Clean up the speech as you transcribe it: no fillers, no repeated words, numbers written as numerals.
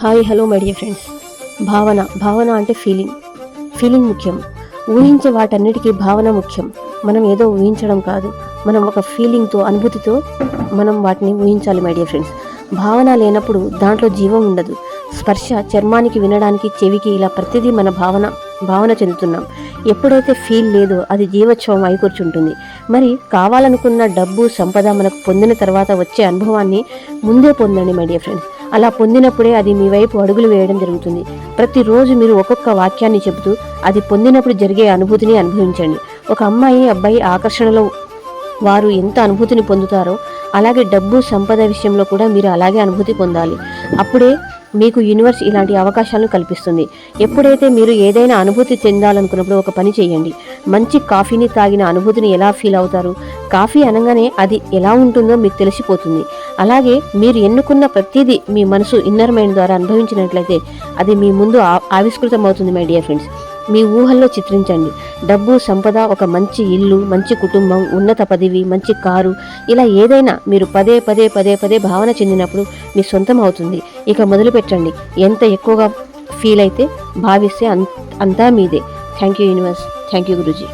Hi hello my dear friends. భావన అంటే feeling ముఖ్యం. ఊహించే వాటన్నిటికీ భావన ముఖ్యం. మనం ఏదో ఊహించడం కాదు, మనం ఒక ఫీలింగ్తో, అనుభూతితో మనం వాటిని ఊహించాలి మై డియర్ ఫ్రెండ్స్. భావన లేనప్పుడు దాంట్లో జీవం ఉండదు. స్పర్శ, చర్మానికి, వినడానికి, చెవికి, ఇలా ప్రతిదీ మన భావన చెందుతున్నాం. ఎప్పుడైతే ఫీల్ లేదో అది జీవోత్సవం అయి కూర్చుంటుంది. మరి కావాలనుకున్న డబ్బు, సంపద మనకు పొందిన తర్వాత వచ్చే అనుభవాన్ని ముందే పొందండి మై డియర్ ఫ్రెండ్స్. అలా పొందినప్పుడే అది మీ వైపు అడుగులు వేయడం జరుగుతుంది. ప్రతిరోజు మీరు ఒక్కొక్క వాక్యాన్ని చెబుతూ అది పొందినప్పుడు జరిగే అనుభూతిని అనుభవించండి. ఒక అమ్మాయి, అబ్బాయి ఆకర్షణలో వారు ఎంత అనుభూతిని పొందుతారో అలాగే డబ్బు, సంపద విషయంలో కూడా మీరు అలాగే అనుభూతి పొందాలి. అప్పుడే మీకు యూనివర్స్ ఇలాంటి అవకాశాలను కల్పిస్తుంది. ఎప్పుడైతే మీరు ఏదైనా అనుభూతి చెందాలనుకున్నప్పుడు ఒక పని చేయండి. మంచి కాఫీని తాగిన అనుభూతిని ఎలా ఫీల్ అవుతారు? కాఫీ అనగానే అది ఎలా ఉంటుందో మీకు తెలిసిపోతుంది. అలాగే మీరు ఎన్నుకున్న ప్రతిదీ మీ మనసు, ఇన్నర్ మైండ్ ద్వారా అనుభవించినట్లయితే అది మీ ముందు ఆవిష్కృతం అవుతుంది మై డియర్ ఫ్రెండ్స్. మీ ఊహల్లో చిత్రించండి. డబ్బు, సంపద, ఒక మంచి ఇల్లు, మంచి కుటుంబం, ఉన్నత పదవి, మంచి కారు, ఇలా ఏదైనా మీరు పదే పదే భావన చెందినప్పుడు మీ సొంతం అవుతుంది. ఇక మొదలు పెట్టండి. ఎంత ఎక్కువగా ఫీల్ అయితే, భావిస్తే అంతా మీదే. Thank you universe. Thank you Guruji.